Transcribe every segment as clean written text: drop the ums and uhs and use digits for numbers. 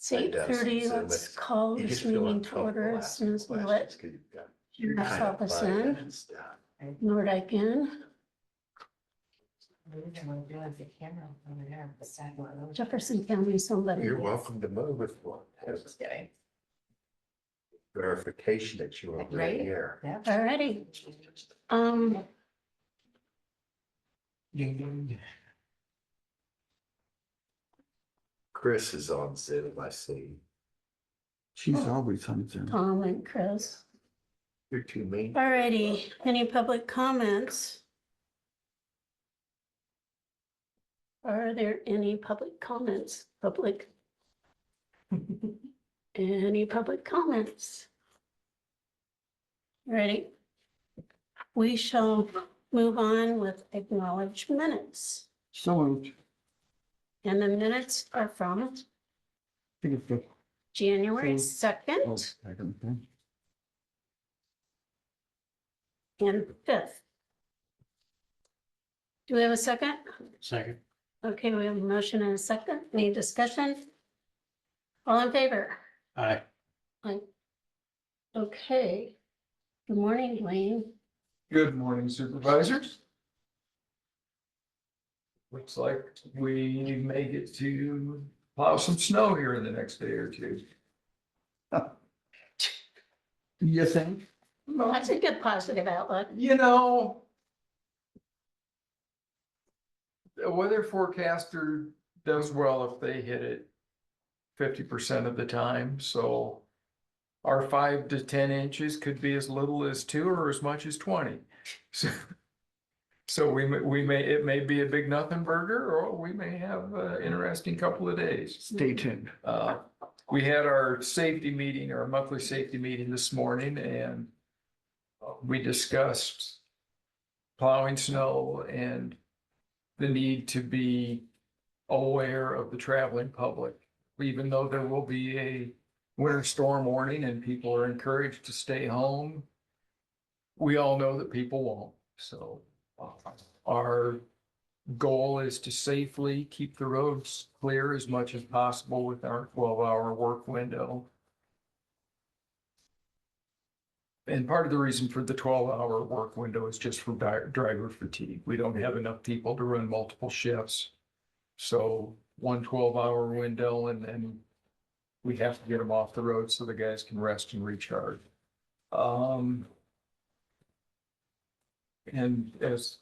It's 8:30. So Let's call you this just fill meeting out to couple order last as soon as we let questions 'cause you've got Sheriff's kind of Office fun in, and stuff. Nordyke in, Jefferson County, somebody. You're welcome to move if you want. Just kidding. Verification that you are right Right? here. Yeah. Alrighty. Chris is on Zoom, I see. She's always on Zoom. Tom and Chris. You're too mean. Alrighty, any public comments? Are there any public comments? Any public comments? Ready? We shall move on with acknowledged minutes. So moved. And the minutes are from I think it's the- January Oh, 2nd I don't think. and 5th. Do we have a second? Second. Okay, we have a motion and a second. Any discussion? All in favor? Aye. Okay. Good morning, Wayne. Good morning, supervisors. Looks like we may get to plow some snow here in the next day or two. You think? That's a good positive outlook. You know, the weather forecaster does well if they hit it 50% of the time, so our 5 to 10 inches could be as little as 2 or as much as 20. So it may be a big nothing burger, or we may have an interesting couple of days. Stay tuned. We had our safety meeting, our monthly safety meeting this morning, and we discussed plowing snow and the need to be aware of the traveling public. Even though there will be a winter storm warning and people are encouraged to stay home, we all know that people won't. So our goal is to safely keep the roads clear as much as possible with our 12-hour work window. And part of the reason for the 12-hour work window is just for driver fatigue. We don't have enough people to run multiple shifts. So one 12-hour window, and then we have to get them off the road so the guys can rest and recharge. And as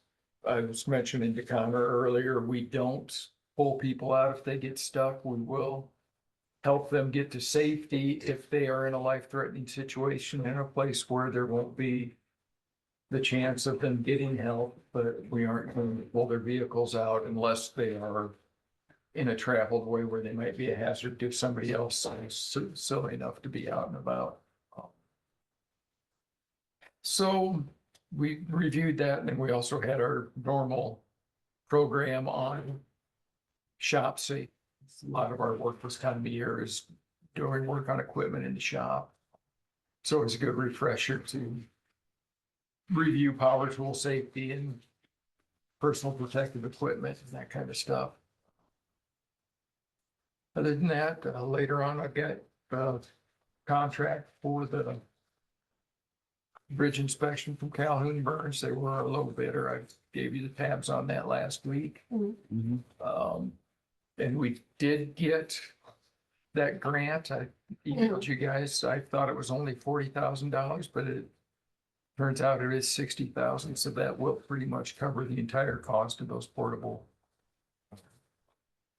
I was mentioning to Connor earlier, we don't pull people out if they get stuck. We will help them get to safety if they are in a life-threatening situation in a place where there won't be the chance of them getting help, but we aren't going to pull their vehicles out unless they are in a traveled way where they might be a hazard to somebody else silly enough to be out and about. So we reviewed that, and then we also had our normal program on shop safety. A lot of our work this time of year is doing work on equipment in the shop. So it's a good refresher to review power tool safety and personal protective equipment and that kind of stuff. Other than that, later on, I've got a contract for the bridge inspection from Calhoun Burns. They were a low bidder. I gave you the tabs on that last week. Mhm. And we did get that grant. I emailed you guys. I thought it was only $40,000, but it turns out it is 60,000. So that will pretty much cover the entire cost of those portable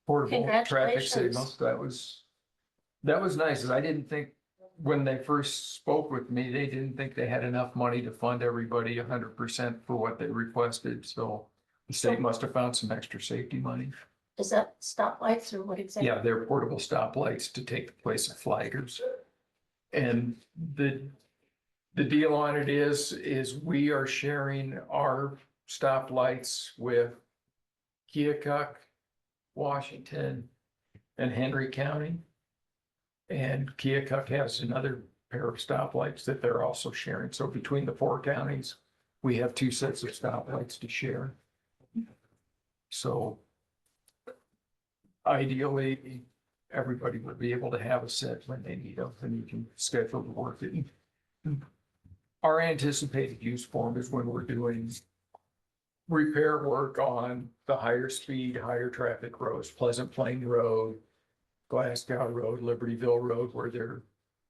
traffic Congratulations. signals. That was nice. I didn't think when they first spoke with me, they didn't think they had enough money to fund everybody 100% for what they requested. So the state must have found some extra safety money. Is that stoplights or what exactly? Yeah, they're portable stoplights to take the place of flaggers. And the deal on it is we are sharing our stoplights with Keokuk, Washington, and Henry County. And Keokuk has another pair of stoplights that they're also sharing. So between the 4 counties, we have 2 sets of stoplights to share. So ideally, everybody will be able to have a set when they need them, and you can schedule the work. Our anticipated use form is when we're doing repair work on the higher speed, higher traffic roads, Pleasant Plain Road, Glasgow Road, Libertyville Road, where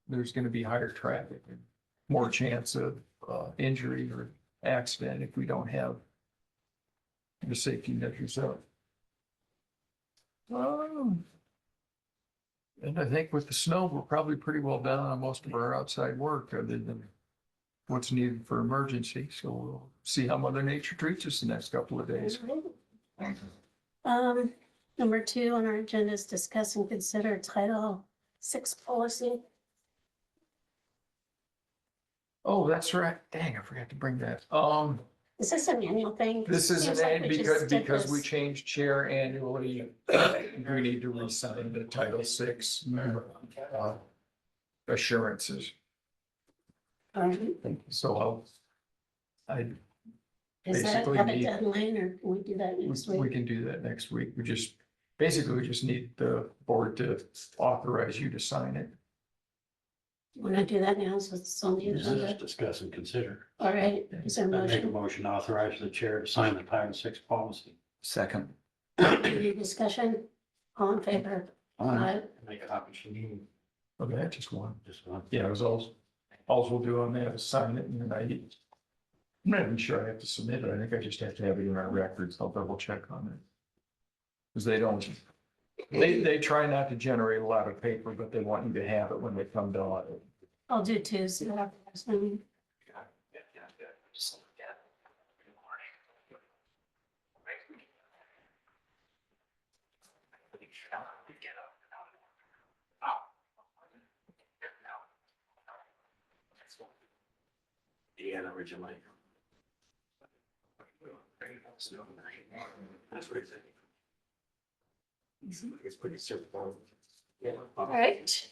there's gonna be higher traffic and more chance of injury or accident if we don't have the safety measures up. And I think with the snow, we're probably pretty well done on most of our outside work other than what's needed for emergency. So we'll see how Mother Nature treats us the next couple of days. Number 2 on our agenda is discuss and consider Title VI policy. Oh, that's right. Dang, I forgot to bring that. Is this an annual thing? This is Seems an like end we just did because we this. changed chair annually. We need to re-sign the Title VI assurances. All right. So I Does that basically have a need- deadline or can we do that next we week? can do that next week. We just need the board to authorize you to sign it. Want to do that now? So it's on the This agenda. is discuss and consider. All right. Is there a I make a motion? motion to authorize the chair to sign the Title VI policy. Second. Any discussion? All in favor? Aye. Make a copy for me, Okay, just one. just one. Yeah, it was all we'll do on that is sign it and then I'm not even sure I have to submit it. I think I just have to have it in our records. I'll double check on it. Because they try not to generate a lot of paper, but they want you to have it when they come to audit. I'll do Tuesday. Afternoon. Deanna originally. That's what it's. It's pretty simple. Yeah. All right.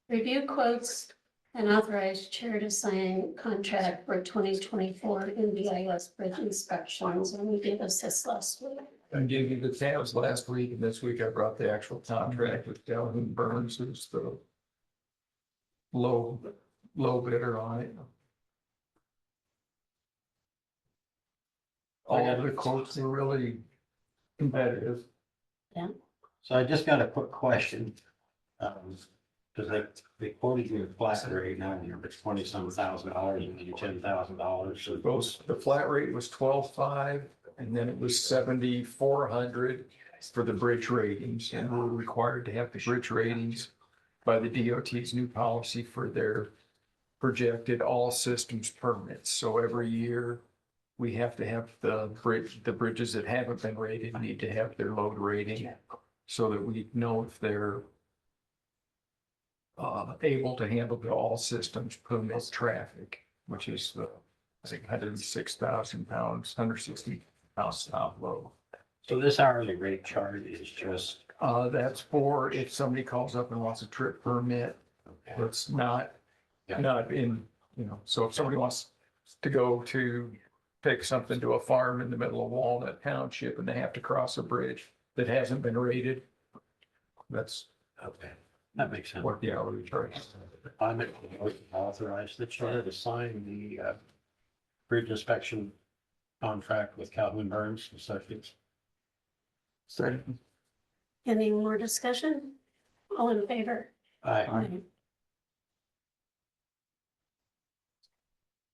Review quotes and authorize chair to sign contract for 2024 NBIS bridge inspections. And we gave us this last week. I gave you the tabs last week, and this week I brought the actual contract with Calhoun Burns, who's the low bidder on it. All of the quotes are really competitive. So I just got a quick question. Cause they quoted you a flat rate, now it's $20-some thousand, and then $10,000, so. The flat rate was 12.5, and then it was 7,400 for the bridge ratings, and we're required to have the bridge ratings by the DOT's new policy for their projected all systems permits. So every year, we have to have the bridges that haven't been rated need to have their load rating so that we know if they're able to handle the all systems permit traffic, which is the, I think, 106,000 pounds, 160 pounds top load. So this hourly rate chart is just. That's for if somebody calls up and wants a trip permit, it's not in, so if somebody wants to go to take something to a farm in the middle of Walnut Township and they have to cross a bridge that hasn't been rated, that's Okay, that makes sense. what the hourly charge is. I make a motion to authorize the chair to sign the bridge inspection contract with Calhoun Burns Associates. Second. Any more discussion? All in favor? Aye.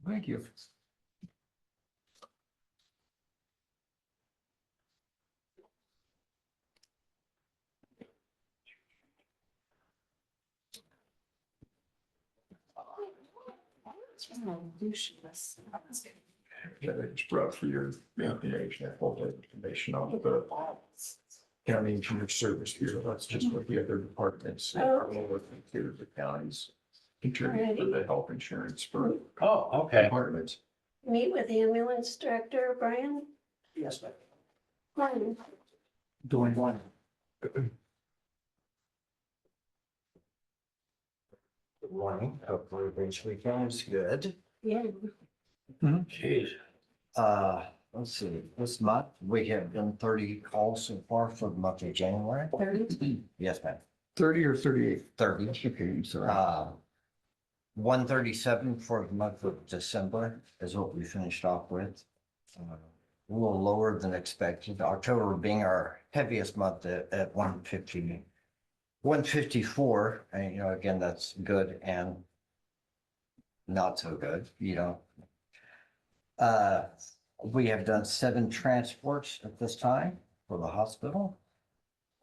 Thank you. Yeah, I just brought for your information, that whole information on the county engineer service bureau. That's just what the other departments are lower tier of the counties contribute for the health insurance for Oh, okay. departments. Meet with the ambulance director, Brian. Yes, ma'am. Brian. Doing one. Good morning. Hopefully everybody's weekend's good. Yeah. Jeez. let's see, this month, we have done 30 calls so far for the month of January. 30? Yes, ma'am, 30 or 38? 30. Okay, I'm sorry. 137 for the month of December is what we finished off with. A little lower than expected. October being our heaviest month at 150, 154. And, you know, again, that's good and not so good, you know. We have done 7 transports at this time for the hospital.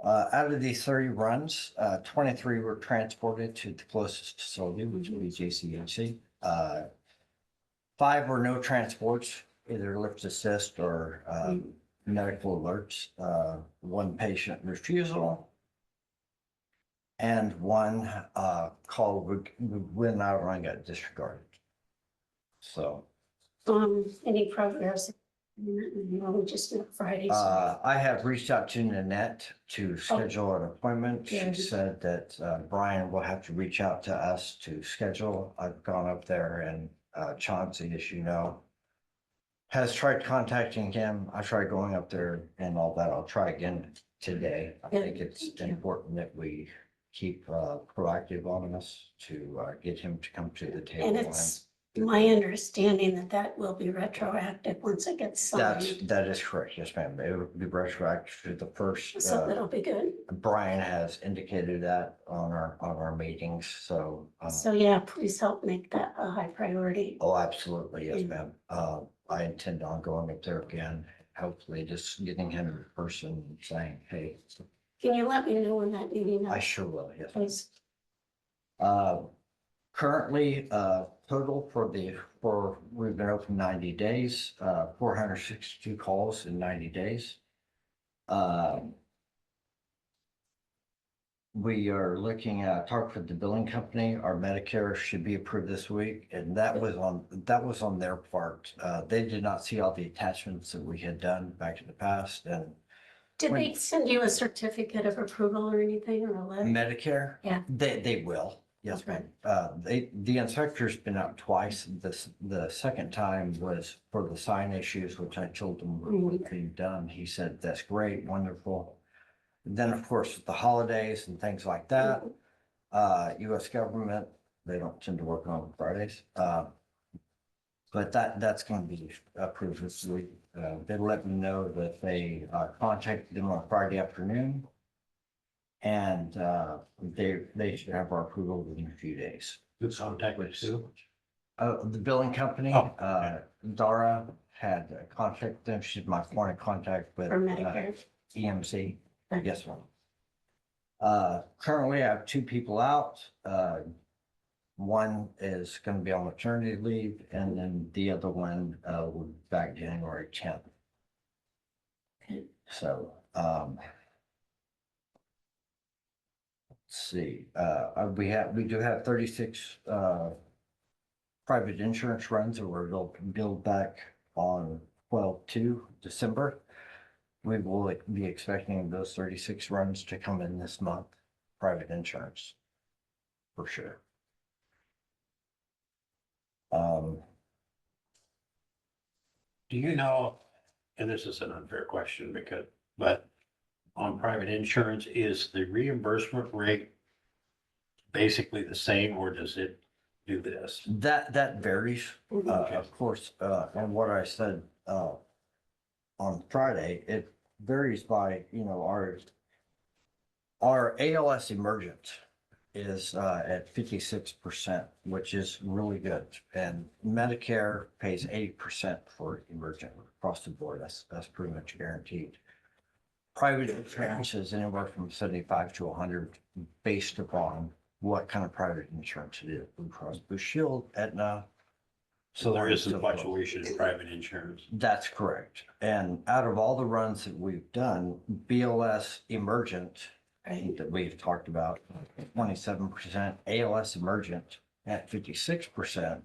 Out of these 30 runs, 23 were transported to the closest facility, which would be JCHC. 5 were no transports, either lift assist or medical alerts. 1 patient refusal. And 1 call when our run got disregarded. So. Any progress? No, just not Fridays. I have reached out to Nanette to schedule an appointment. She Good. said that Brian will have to reach out to us to schedule. I've gone up there and Chauncey, as you know, has tried contacting him. I tried going up there and all that. I'll try again today. I Good. think it's Thank you. important that we keep proactive on this to get him to come to the table. And it's my understanding that that will be retroactive once it gets That signed. is correct. Yes, ma'am. It will be retroactive to the first. So that'll be good. Brian has indicated that on our meetings, so. So yeah, please help make that a high priority. Oh, absolutely, yes, Mm. ma'am. I intend on going up there again, hopefully just getting him in person and saying, hey, Can you let me know when that meeting I is, sure will, yes. ma'am. please? Currently, total for we've been open 90 days, 462 calls in 90 days. We are looking at, talk with the billing company, our Medicare should be approved this week, and that was on their part. They did not see all the attachments that we had done back in the past, and Did they send you a certificate of approval or anything or a letter? Medicare? Yeah. They will, yes, Okay. ma'am. The inspector's been out twice. The second time was for the sign issues, which I told him would be done. He said, that's great, wonderful. Then, of course, the holidays and things like that, US government, they don't tend to work on Fridays. But that's going to be approved this week. They let me know that they contacted them on Friday afternoon. And they should have our approval within a few days. Who contacted Sue? The billing company, Oh. Dara had contacted them. She's my point of contact with For Medicare? EMC. Okay. Yes, ma'am. Currently I have 2 people out. One is going to be on maternity leave, and then the other one will be back January 10th. Okay. So, let's see, we do have 36 private insurance runs that were billed back on 12/2 December. We will be expecting those 36 runs to come in this month, private insurance, for sure. Do you know, and this is an unfair question but on private insurance, is the reimbursement rate basically the same, or does it do this? That varies, Okay. of course, and what I said on Friday, it varies by, you know, our ALS emergent is at 56%, which is really good. And Medicare pays 80% for emergent across the board. That's pretty much guaranteed. Private insurance is anywhere from 75 to 100 based upon what kind of private insurance it is. Blue Cross Blue Shield, Aetna. So there is so some forth. fluctuation in private insurance. That's correct. And out of all the runs that we've done, BLS emergent Right. that we've talked about, 27%, ALS emergent at 56%.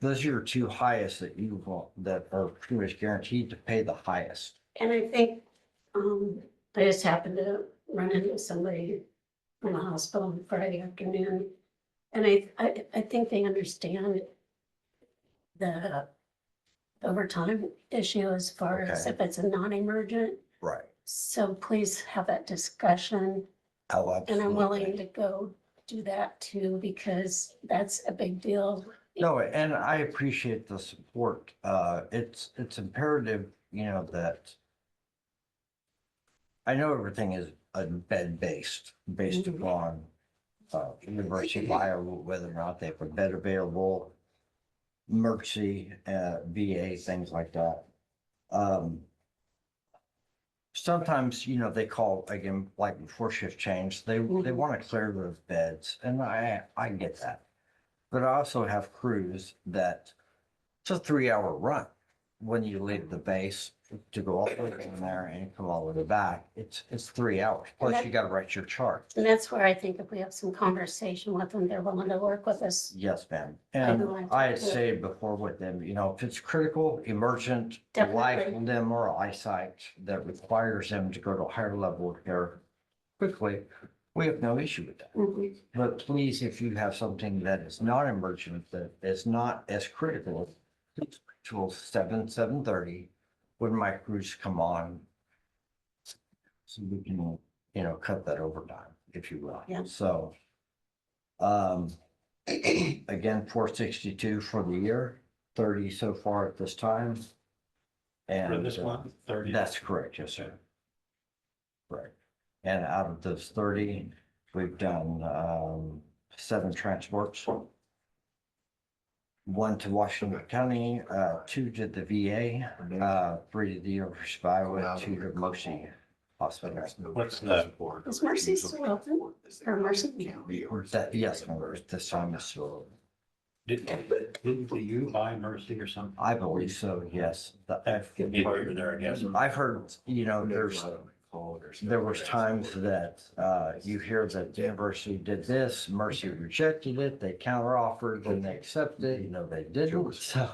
Those are your 2 highest that are pretty much guaranteed to pay the highest. And I think, I just happened to run into somebody in the hospital on Friday afternoon. And I think they understand the overtime issue as far as Okay. if it's a non-emergent. Right. So please have that discussion, Oh, and I'm willing absolutely. to go do that too, because that's a big deal. No, and I appreciate the support. It's imperative, that I know everything is bed-based, based Mhm. upon University of Iowa, whether or not they have a bed available, emergency, VA, things like that. Sometimes, they call again, like before shift change, they Mhm. want to clear those beds, and I get that. But I also have crews that it's a 3 hour run when you leave the base to go all the way in there and come all the way back. It's 3 hours. Plus you got to write your chart. And that's where I think if we have some conversation with them, they're willing to work with us. Yes, ma'am. I And know I I had talked to- said before with them, if it's critical, emergent, life, Definitely. limb or eyesight that requires them to go to a higher level of care quickly, we have no issue with that. Mhm. But please, if you have something that is not emergent, that is not as critical, please wait till 7:30, when my crews come on. So we can, cut that overtime, if you will. Yeah. So, again, 462 for the year, 30 so far at this time. For And this one, 30. that's correct, yes, sir. Correct. And out of those 30, we've done 7 transports. 1 to Washington County, 2 to the VA, 3 to the University of Iowa, 2 to Moshi Hospital. What's the- Is Mercy still open? Or Mercy? That, yes, this time is still, Didn't you buy Mercy or something? I believe so, yes. While you're there, I guess. I've heard, there was times that you hear that the university did this, Mercy rejected it, they counteroffered, and they accepted it, they didn't, so.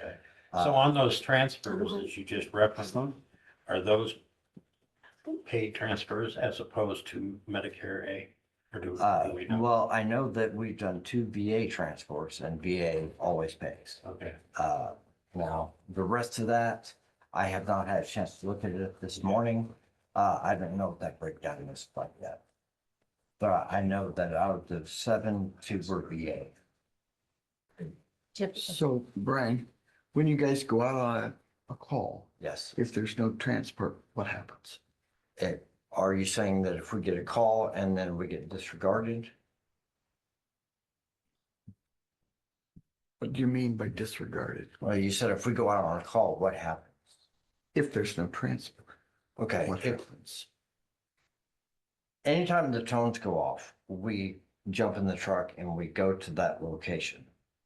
Okay. So on those transfers that you just referenced, are those paid transfers as opposed to Medicare A? Or do we know? Well, I know that we've done 2 VA transports and VA always pays. Okay. Now, the rest of that, I have not had a chance to look at it this morning. I don't know what that breakdown is like yet. But I know that out of the 7, 2 were VA. So Brian, when you guys go out on a call, Yes. if there's no transport, what happens? Are you saying that if we get a call and then we get disregarded? What do you mean by disregarded? Well, you said if we go out on a call, what happens? If there's no transport, Okay. what happens? Anytime the tones go off, we jump in the truck and we go to that location.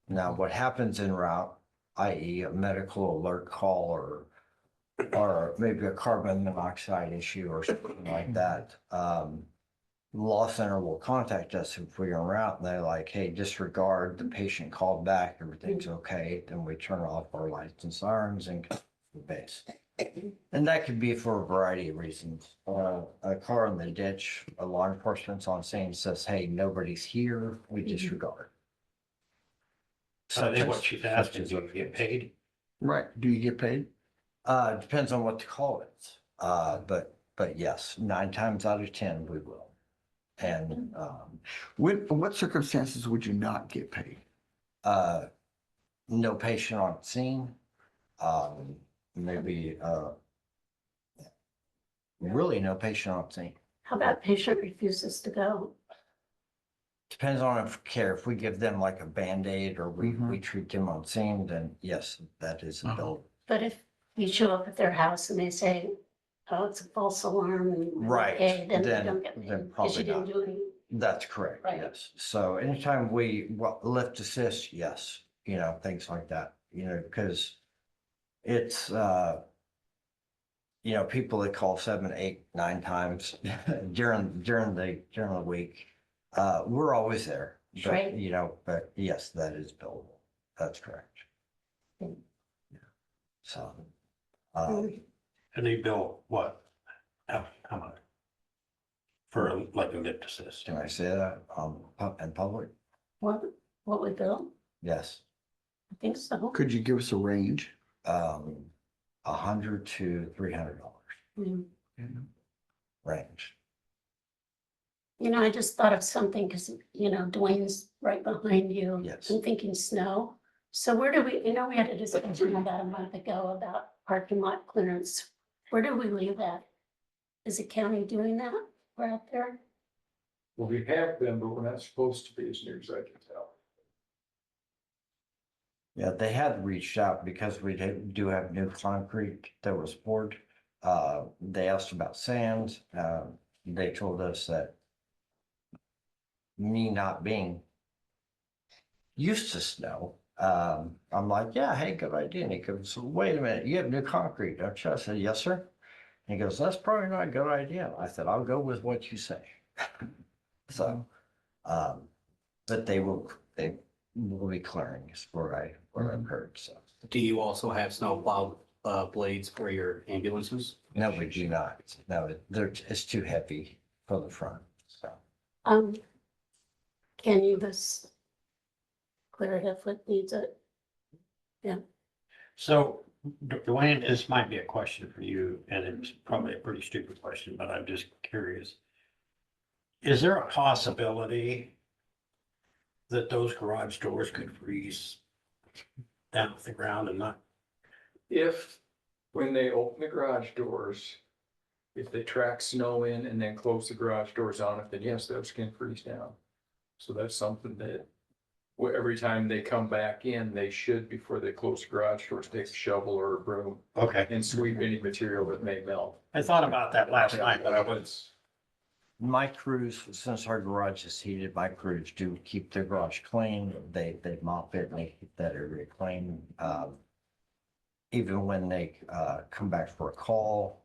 Now, what happens en route, i.e. a medical alert call or maybe a carbon monoxide issue or something like that, the law center will contact us if we're en route and they're like, hey, disregard, the patient called back, everything's okay. Then we turn off our lights and sirens and go to the base. And that could be for a variety of reasons. A car in the ditch, a law enforcement's on scene, says, hey, nobody's here, we disregard. So I think what she's asking, do you get paid? Right, do you get paid? Depends on what the call is. But yes, 9 times out of 10, we will. And, What circumstances would you not get paid? no patient on scene, maybe, really no patient on scene. How about patient refuses to go? Depends on if care, if we give them like a Band-Aid or we Mhm. treat them on scene, then yes, that is a bill. But if you show up at their house and they say, oh, it's a false alarm. and we're Right, okay, then you then- don't get then paid because probably you didn't not. do any. That's correct, Right. yes. So anytime we lift assist, yes, things like that, because it's, people that call 7, 8, 9 times during the week. We're always there, but, Right. but yes, that is billable. That's correct. Mm. So, And they bill what? How much? For like a lift assist? can I say that, in public? What we bill? Yes. I think so. Could you give us a range? $100 to $300 Mm. range. You know, I just thought of something because, you know, Dwayne's right behind you. Yes. I'm thinking snow. So where do we, you know, we had a discussion about a month ago about parking lot clearance. Where do we leave that? Is the county doing that? We're out there? Well, we have been, but we're not supposed to be, as near as I can tell. Yeah, they had reached out because do have new concrete that was poured. They asked about sand. They told us that me not being used to snow, I'm like, yeah, hey, good idea. And he goes, wait a minute, you have new concrete, don't you? I said, yes, sir. And he goes, that's probably not a good idea. I said, I'll go with what you say. So, but they will be clearing is what I've heard, so. Do you also have snowplow blades for your ambulances? No, we do not. No, it's too heavy for the front, so. Can you just clear it if it needs it? So Dwayne, this might be a question for you, and it's probably a pretty stupid question, but I'm just curious. Is there a possibility that those garage doors could freeze down to the ground and not? If, when they open the garage doors, if they track snow in and then close the garage doors on it, then yes, those can freeze down. So that's something that, every time they come back in, they should, before they close the garage doors, take a shovel or a broom Okay, and sweep any material that may melt. I thought about that last night, but I was, My crews, since our garage is heated, my crews do keep their garage clean. They mop it and they keep that area clean. Even when they come back for a call,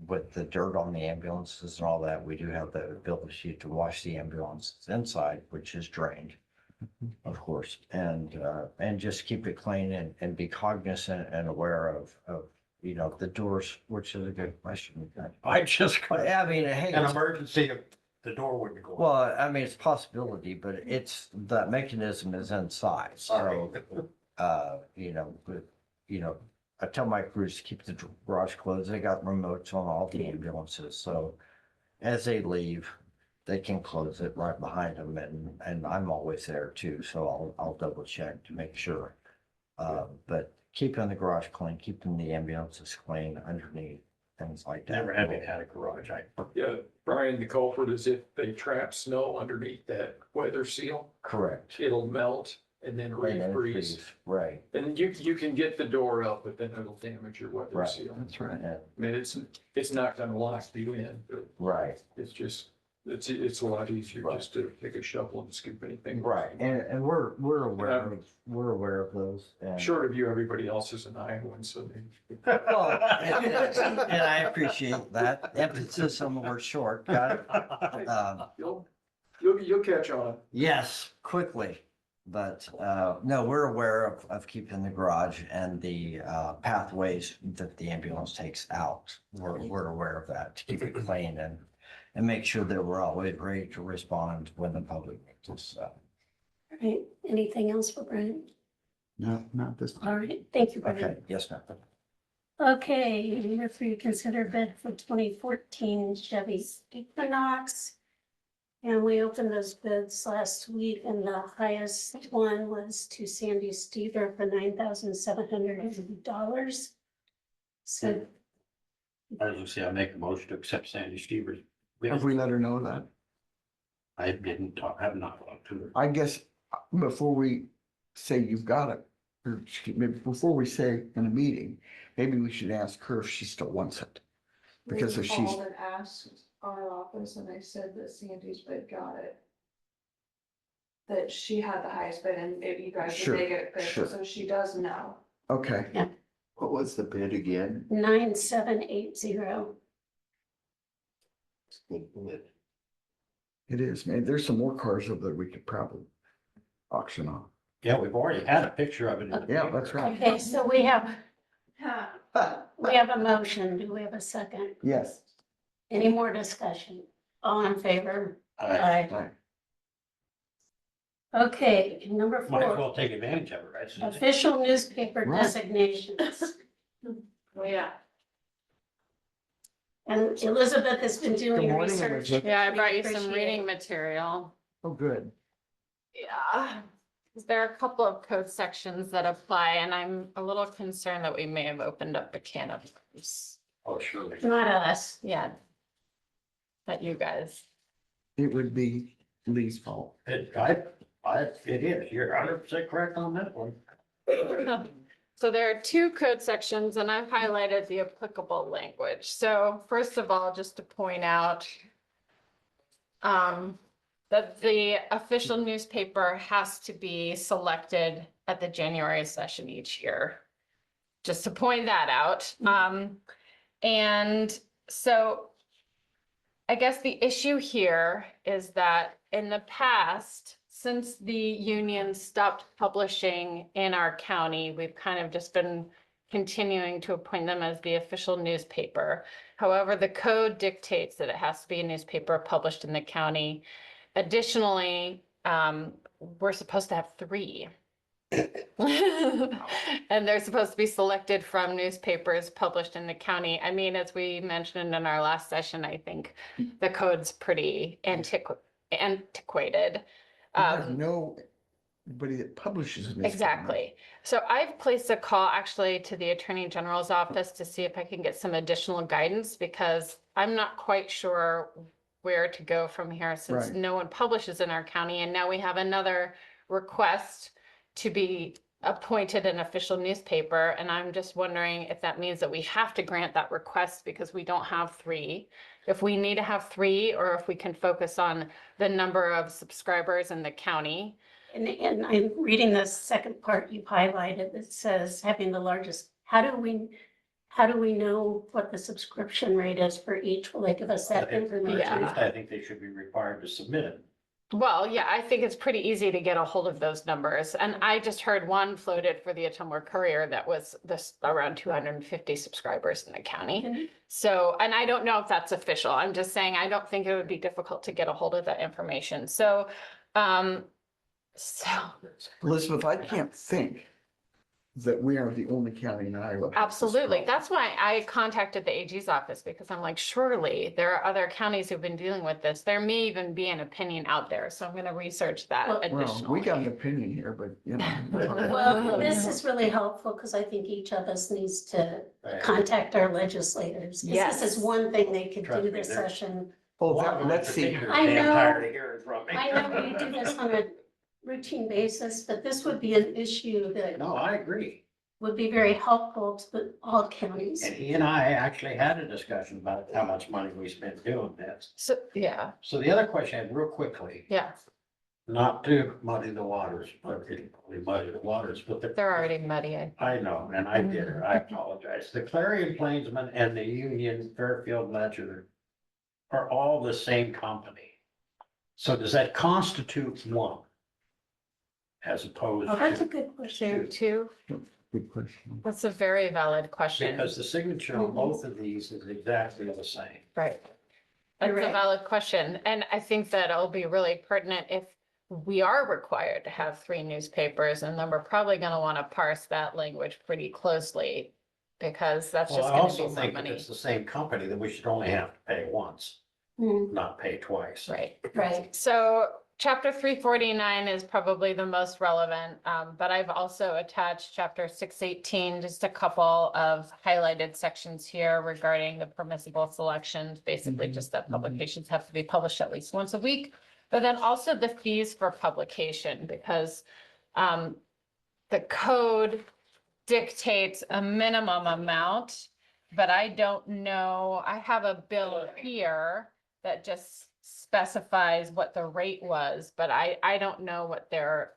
with the dirt on the ambulances and all that, we do have the ability to wash the ambulances inside, which is drained, of course, and just keep it clean and be cognizant and aware of, you know, the doors, which is a good question. I just, But I mean, hey, an emergency, if the door wouldn't go. well, I mean, it's a possibility, but the mechanism is inside, so, you know, I tell my crews to keep the garage closed. They got remotes on all the ambulances, so as they leave, they can close it right behind them, and I'm always there too, so I'll double check to make sure. But keeping the garage clean, keeping the ambulances clean underneath, things like that. Never having had a garage, Yeah, Brian, the culprit is if they trap snow underneath that weather seal, Correct. it'll melt and then And then refreeze. Right. And you can get the door up, but then it'll damage your weather Right. seal. That's right. and- I mean, it's not gonna lock you in, but Right. it's just, it's a lot easier just to take a shovel and scoop anything. Right. And we're aware of those. And, Short of you, everybody else is an Iowan, so they. well, and I appreciate that emphasis on the word short. Got it. You'll catch on. Yes, quickly. But no, we're aware of keeping the garage and the pathways that the ambulance takes out. We're aware of that to keep it clean and make sure that we're always ready to respond when the public needs us. All right, anything else for Brian? No, not this time. All right, thank you, Okay, Brian. yes, ma'am. Okay, here for you consider bid for 2014 Chevy Equinox. And we opened those bids last week and the highest one was to Sandy Stever for $9,700. So I was gonna say, I make a motion to accept Sandy Stevens. Have we let her know that? I didn't talk, have not talked to her. I guess before we say you've got it, or maybe before we say in a meeting, maybe we should ask her if she still wants it. Because if We she's, called and asked our office and they said that Sandy's bid got it. That she had the highest bid and if you guys Sure, would make it sure. official, so she does know. okay. Yeah. What was the bid again? 9780. It is, man. There's some more cars over there we could probably auction off. Yeah, we've already had a picture of it. in the Yeah, paper. that's right. Okay, so we have a motion. Do we have a second? Yes. Any more discussion? All in favor? Aye. Right. Okay, number Might as 4, well take advantage of it, right? Susan? official newspaper Right. designations. Oh, yeah. And Elizabeth has been Good doing morning, research. Elizabeth. Yeah, I We brought you some appreciate reading it. material. Oh, good. Yeah. 'Cause there are a couple of code sections that apply, and I'm a little concerned that we may have opened up a can of worms. Oh, surely. Not us. Yeah. Not you guys. It would be Lee's fault. It is. You're 100% correct on that one. So there are 2 code sections and I've highlighted the applicable language. So first of all, just to point out that the official newspaper has to be selected at the January session each year. Just to point that out. And so I guess the issue here is that in the past, since the union stopped publishing in our county, we've kind of just been continuing to appoint them as the official newspaper. However, the code dictates that it has to be a newspaper published in the county. Additionally, we're supposed to have 3. And they're supposed to be selected from newspapers published in the county. I mean, as we mentioned in our last session, I think the code's pretty antiquated. There's nobody that publishes in this. Exactly. So I've placed a call actually to the Attorney General's office to see if I can get some additional guidance because I'm not quite sure where to go from here since Right. no one publishes in our county. And now we have another request to be appointed an official newspaper. And I'm just wondering if that means that we have to grant that request because we don't have 3. If we need to have 3, or if we can focus on the number of subscribers in the county. And I'm reading the second part you highlighted that says having the largest, how do we know what the subscription rate is for each? Will they give us that information? Yeah. I think they should be required to submit it. Well, yeah, I think it's pretty easy to get a hold of those numbers. And I just heard one floated for the Ottumwa Courier that was this around 250 subscribers in the county. Mhm. So, and I don't know if that's official. I'm just saying, I don't think it would be difficult to get a hold of that information. So, Elizabeth, I can't think that we are the only county in Iowa. that has this absolutely. problem. That's why I contacted the AG's office because I'm like, surely there are other counties who've been dealing with this. There may even be an opinion out there. So I'm going to research that Well, additionally. Well, we got an opinion here, but you know. Well, this is really helpful because I think each of us needs to contact our legislators. 'Cause Yes. This is one thing they could Trust do me, this they're- session. Oh, One of them in let's see. particular is I damn know- tired of hearing from me. I know we do this on a routine basis, but this would be an issue that No, I agree. would be very helpful to all counties. And he and I actually had a discussion about how much money we spent doing this. So, yeah, So the other question I had real quickly, yeah, not to muddy the waters, but it really muddy the waters, but they're already muddy. I know, and I did it. I apologize. The Clarion Plainsman and the Union Fairfield Ledger are all the same company. So does that constitute one? As opposed Well, that's a to, good question. Two, Good question. that's a very valid question. because the signature on both of these is exactly the same. Right. That's a Correct. valid question. And I think that it'll be really pertinent if we are required to have 3 newspapers, and then we're probably gonna want to parse that language pretty closely. Because that's Well, just I gonna also be more think if money. it's the same company, then we should only have to pay once, Hmm, not pay twice. Right. Right. So chapter 349 is probably the most relevant, but I've also attached chapter 618, just a couple of highlighted sections here regarding the permissible selections, basically just that publications have to be published at least once a week. But then also the fees for publication, because the code dictates a minimum amount, but I don't know, I have a bill here that just specifies what the rate was, but I don't know what their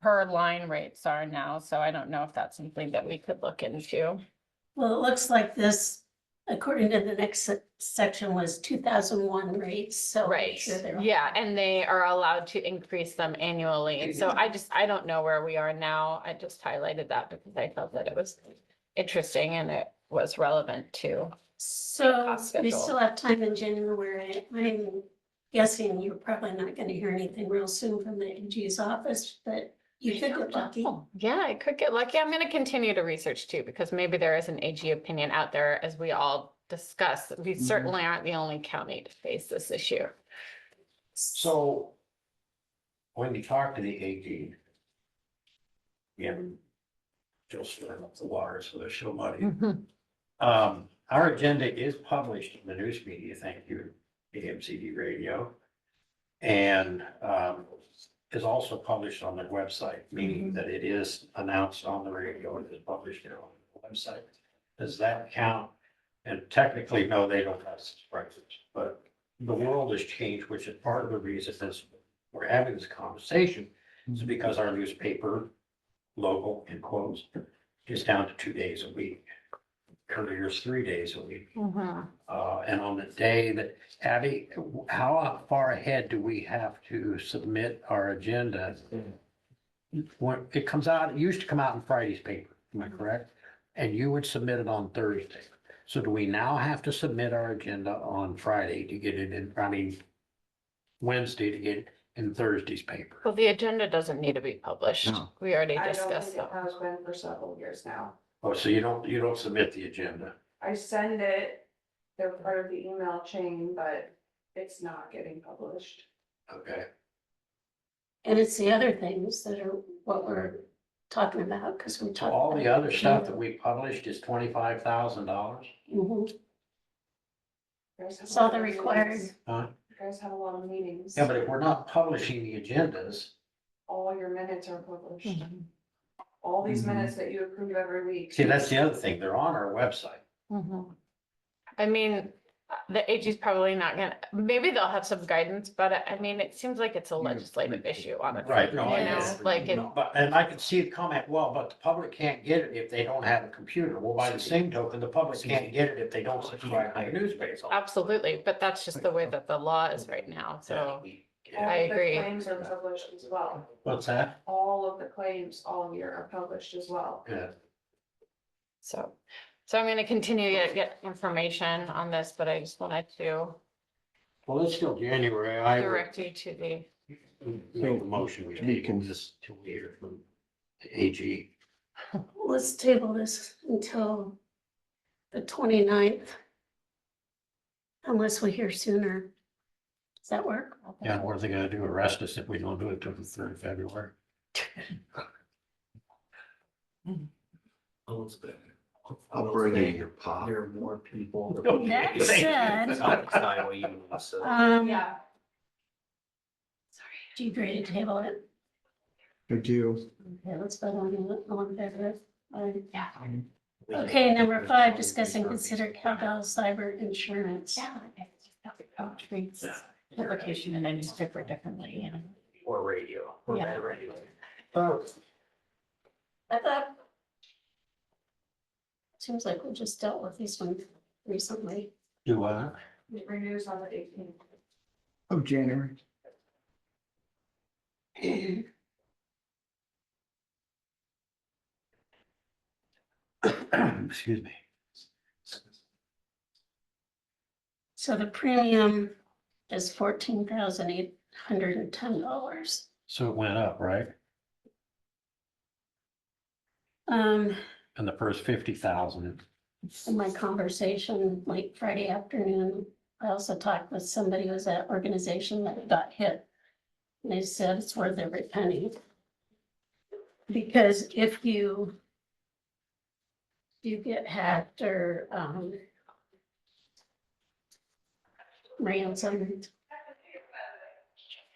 per line rates are now, so I don't know if that's something that we could look into. Well, it looks like this, according to the next section, was 2001 rates, so. I'm Right, sure they're- yeah, and they are allowed to increase them annually, and so I don't know where we are now, I just highlighted that because I felt that it was interesting and it was relevant to. So Cost we schedule. still have time in January. I'm guessing you're probably not gonna hear anything real soon from the AG's office, but you could get lucky. Oh, yeah, I could get lucky. I'm gonna continue to research too, because maybe there is an AG opinion out there as we all discuss. We certainly aren't the only county to face this issue. So when you talk to the AG, yeah, just stirring up the water, so they're still muddy. Mhm. Our agenda is published in the news media, thank you, AMCD Radio. And, is also published on their website, meaning that it is announced on the radio, it is published there on the website. Does that count? And technically, no, they don't have subscribers, but the world has changed, which is part of the reason this, we're having this conversation, is because our newspaper, local in quotes, is down to 2 days a week. Courier's 3 days a week. Mhm. And on the day that, Abby, how far ahead do we have to submit our agenda? When it comes out, it used to come out in Friday's paper, am I correct? And you would submit it on Thursday. So do we now have to submit our agenda on Friday to get it in, I mean, Wednesday to get it in Thursday's paper? Well, the agenda doesn't need to be published. No. We already I don't discussed think it that. has been for several years now. Oh, so you don't submit the agenda? I send it, they're part of the email chain, but it's not getting published. Okay. And it's the other things that are what we're talking about, because we So talked. all the about- other stuff that we published is $25,000? Mhm. You guys have It's all a lot the of required. meetings. Huh? You guys have a lot of meetings. Yeah, but if we're not publishing the agendas, All your minutes are published. Mhm. All these Mhm. minutes that you approve every week. see, that's the other thing, they're on our website. Mhm. I mean, the AG's probably not gonna, maybe they'll have some guidance, but I mean, it seems like it's a legislative issue on it. Right, no, You I know, get it. like it, But, and I can see the comment, well, but the public can't get it if they don't have a computer. Well, by the same token, the public can't get it if they don't subscribe to the newspaper. absolutely, but that's just the way that the law is right now, so. All I of the agree. Claims are published as well. What's that? All of the claims all year are published as well. Yeah. So I'm gonna continue to get information on this, but I just wanted to Well, it's still January. I would direct you to the, make a motion. We We table can- this till we hear from the AG. Let's table this until the 29th, unless we hear sooner. Does that work? Yeah, what are they gonna do? Arrest us if we don't do it till the 3rd of February? Elizabeth. Operating your pop. There are more people. That said, Yeah. do you agree to table it? I do. Okay, let's vote on it, all in favor. Aye. yeah. Okay, number 5, discuss and consider cowbell cyber insurance. Treats publication in a newspaper differently, and Or radio. Or Yeah. radio. I thought. Seems like we just dealt with these ones recently. Do what? It renews on the 18th. Of January. Excuse me. So the premium is $14,810. So it went up, right? In And the first 50,000. my conversation late Friday afternoon, I also talked with somebody who was at organization that got hit. And they said it's worth every penny. Because if you get hacked or ransomed,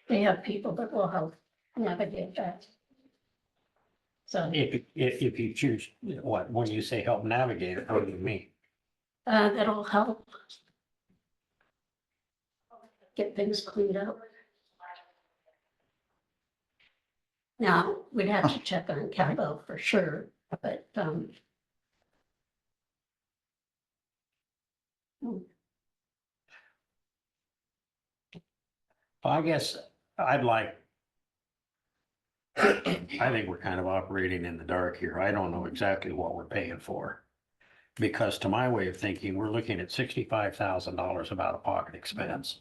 they have people that will help navigate that. So If you choose, what, when you say help navigate it, what do you mean? that'll help get things cleaned up. Now, we'd have to check on Capo for sure, but I guess I'd like. I think we're kind of operating in the dark here. I don't know exactly what we're paying for. Because to my way of thinking, we're looking at $65,000 of out-of-pocket expense.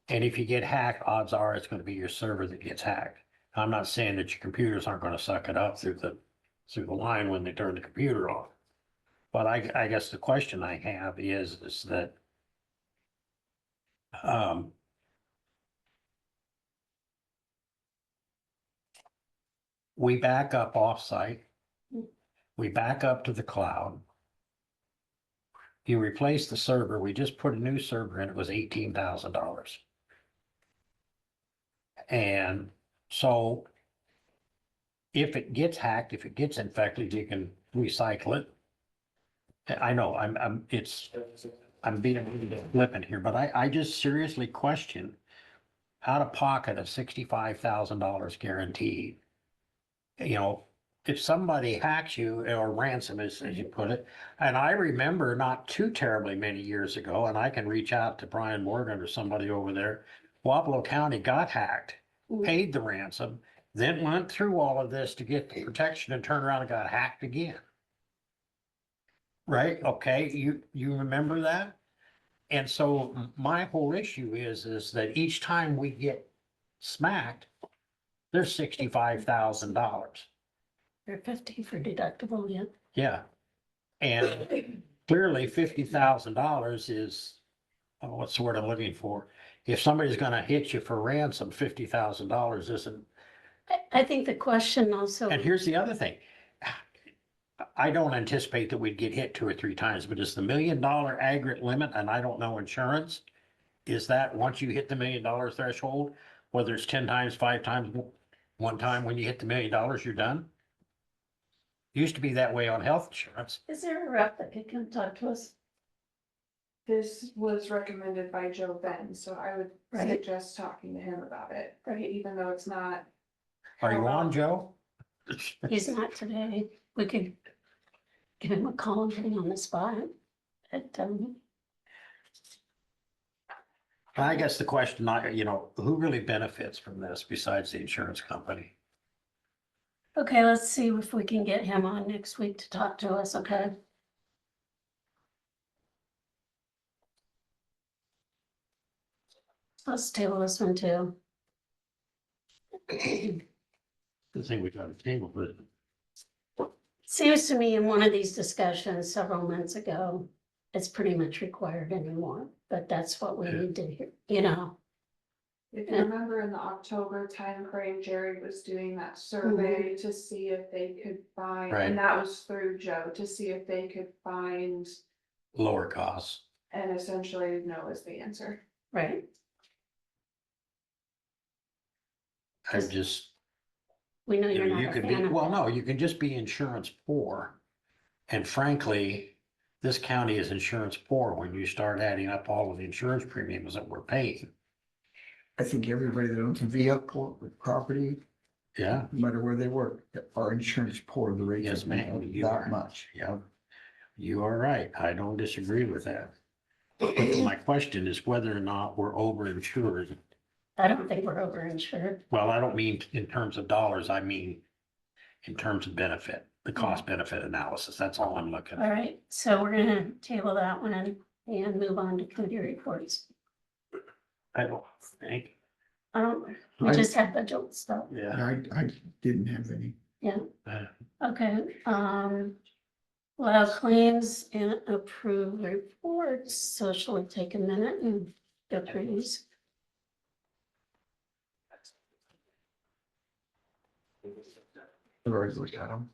And if you get hacked, odds are it's gonna be your server that gets hacked. I'm not saying that your computers aren't gonna suck it up through the line when they turn the computer off. But I guess the question I have is that, um, we back up offsite. We back up to the cloud. You replace the server. We just put a new server in. It was $18,000. And so if it gets hacked, if it gets infected, you can recycle it. I know I'm being a little bit flippant here, but I just seriously question out of pocket of $65,000 guaranteed. You know, if somebody hacks you or ransom as you put it, and I remember not too terribly many years ago, and I can reach out to Brian Morgan or somebody over there, Wapello County got hacked, paid the ransom, then went through all of this to get the protection and turned around and got hacked again. Right? Okay, you remember that? And so my whole issue is that each time we get smacked, there's $65,000. Or 50 for deductible, yeah. Yeah. And clearly $50,000 is, what's the word I'm looking for? If somebody's gonna hit you for ransom, $50,000 isn't. I think the question also. And here's the other thing. I don't anticipate that we'd get hit 2 or 3 times, but is the $1 million aggregate limit, and I don't know insurance, is that once you hit the $1 million threshold, whether it's 10 times, 5 times, 1 time, when you hit the $1 million, you're done? Used to be that way on health insurance. Is there a rep that could come talk to us? This was recommended by Joe Ben, so I would Right. suggest talking to him about it, Right, even though it's not. Are you on, Joe? he's not today. We could give him a call and put him on the spot. But, I guess the question, who really benefits from this besides the insurance company? okay, let's see if we can get him on next week to talk to us, okay? Let's table this one too. The thing we got to table, but Seems to me in one of these discussions several months ago, it's pretty much required anymore, but that's what we need to hear, you know. If you remember in the October timeframe, Jerry was doing that survey to see if they could find, Right. and that was through Joe, to see if they could find, lower costs. and essentially no is the answer. Right, I just, we know you're you not a could be, fan of well, that. no, you can just be insurance poor. And frankly, this county is insurance poor when you start adding up all of the insurance premiums that we're paying. I think everybody that owns a vehicle or property, Yeah, no matter where they work, are insurance poor, the rate Yes, is ma'am, you that are. much. yeah. You are right. I don't disagree with that. But my question is whether or not we're overinsured. I don't think we're overinsured. Well, I don't mean in terms of dollars, I mean in terms of benefit, the cost benefit analysis. That's all I'm looking All at. right, so we're gonna table that one and move on to committee reports. I don't think, We I- just had budget stuff, yeah. I didn't have any. okay, allow claims and approve reports, so shall we take a minute and go through these? I've already looked at them.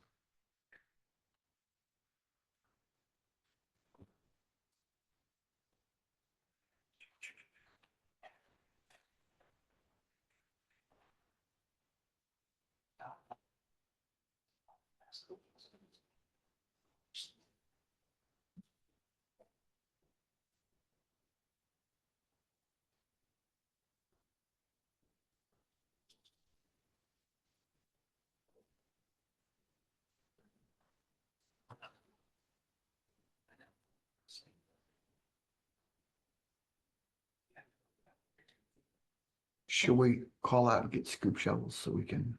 Should we call out and get scoop shovels so we can?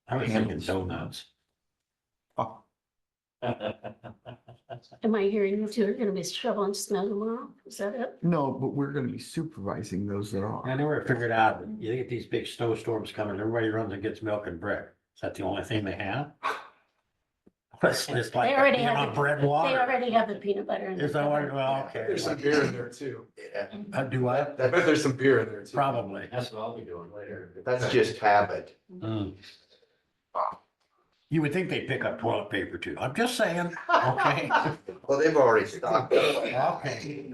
I was thinking donuts. Oh, Am I hearing you two are gonna be shoveling snow tomorrow? Is that it? No, but we're gonna be supervising those that I are. never figured out, you get these big snowstorms coming, everybody runs and gets milk and bread. Is that the only thing they have? It's like They already being have on the- bread and They water. already have the peanut butter in Is the that what, cupboard. well, okay. There's some beer in there too. Do I? I bet there's some beer in there too. Probably. That's what I'll be doing later. That's just habit. Mm. You would think they pick up toilet paper too. I'm just saying, okay? Well, they've already stopped. Okay.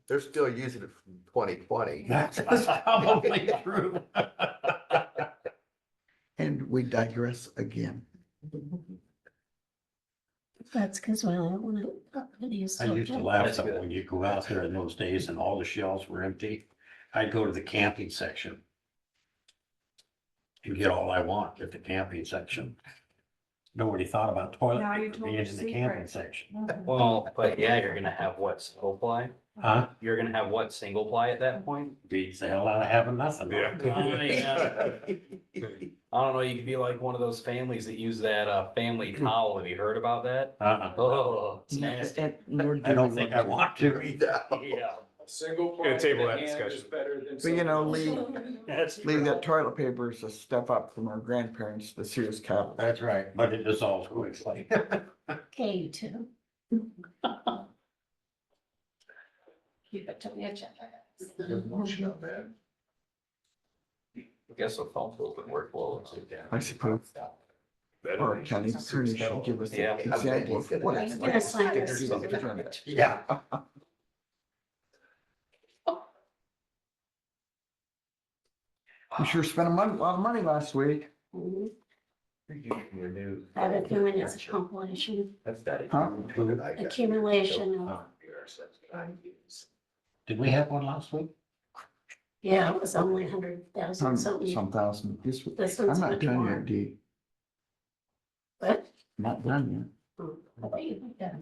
They're still using it from 2020. That's probably true. And we digress again. That's because we only want to. I used to laugh That's though, good. when you go out there in those days and all the shelves were empty, I'd go to the camping section. And get all I want at the camping section. Nobody thought about toilet Now you paper told being your in the camping secret. section. Well, but yeah, you're gonna have what, single ply? Huh? You're gonna have what, single ply at that point? Beats the hell out of having nothing. Yeah. I don't know, you could be like one of those families that use that family towel. Have you heard about that? Uh-uh. Oh, it's nasty. And nor do I don't we think want I want to. Yeah. Single. ply Gonna table in that the hand is discussion. better than But you know, something Lee, That's Lee, that toilet paper is a step up from our grandparents, the Sears catalog. That's right, but it dissolves quickly. Okay, you two. Keep it to the agenda. I guess a phone bill would work well. I suppose. Our county attorney should give us Yeah. an example of what it's I'm like. gonna sign to this. do the agenda. Yeah. We sure spent a lot of money last week. Mhm. I have a feeling it's a compilation, Huh? accumulation of, Did we have one last week? yeah, it was only 100,000 something. Some thousand. This This I'm one's not much done more. yet, Dee. But, Not done I bet you did. yet.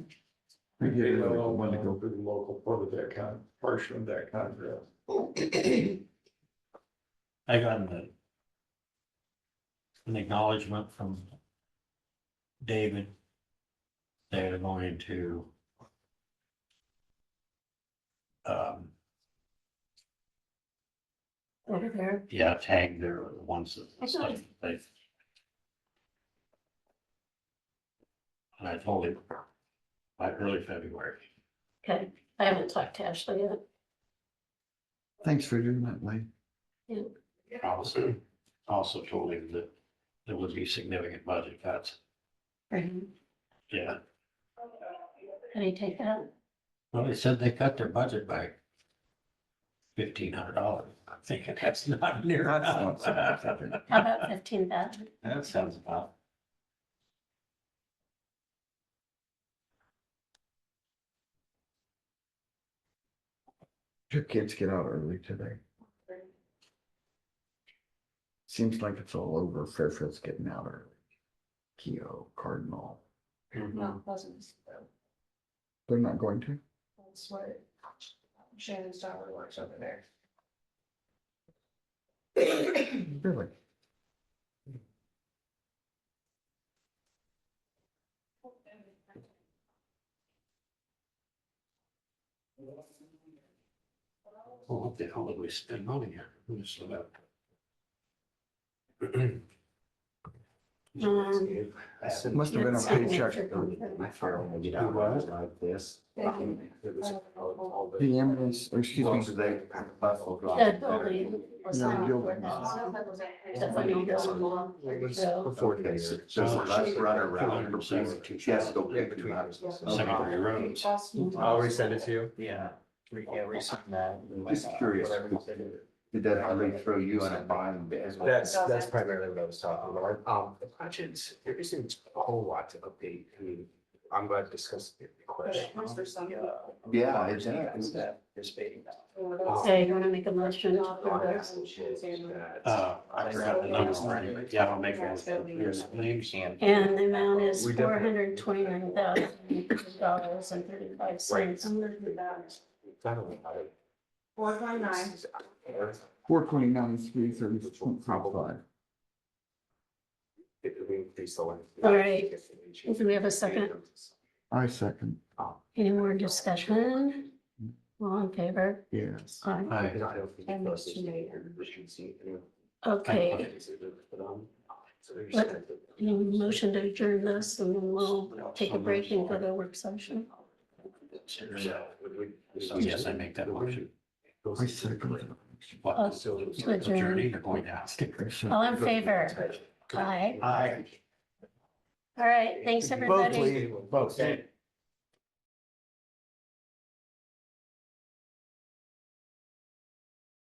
We get another one to go. The local part of that portion of that contract. I got an acknowledgement from David. They're going to Over there. yeah, tag their ones I that thought- they. And I told him by early February. Okay, I haven't talked to Ashley yet. Thanks for doing that, Lee. Also told him that there would be significant budget cuts. How Yeah, do you take that? well, they said they cut their budget by $1,500. I'm thinking that's not near That's not enough. significant. How about 15,000? That sounds about. Your kids get out early today. Seems like it's all over. Fairfield's getting out early. Keogh, Cardinal. Not Pleasant. They're not going to? That's what Shannon's daughter works over there. Really? Well, what the hell did we spend money here? Who's about? Must have been a paycheck. The ambulance, or excuse me, The building was No, not. building. The final building. So, Before they, so let's run around. She has to go pick between. Secondary roads. I'll resend it to you. Yeah. Yeah, resend that. Just curious. Did that hardly throw you on a bind? That's primarily what I was talking about. The budget, there isn't a whole lot to update. I mean, I'm glad to discuss the question. Yeah, exactly. so you wanna make a motion for this? I forgot the numbers, but yeah, I'll make it. Here's the names. And the amount is We definitely- $429,035. Four one nine. 429, 330.55. I mean, they still want. All right. Do we have a second? I second, Any more discussion? All in favor? yes. Aye. Aye. I don't think. And it's those two made Okay, So they're just What- gonna- any motion to adjourn this and then we'll take a break and go to work session. So yes, I make that motion. I second. What, Uh, adjourning or going down? All in favor? Aye. Aye. All right, thanks, Both, everybody. Lee, both.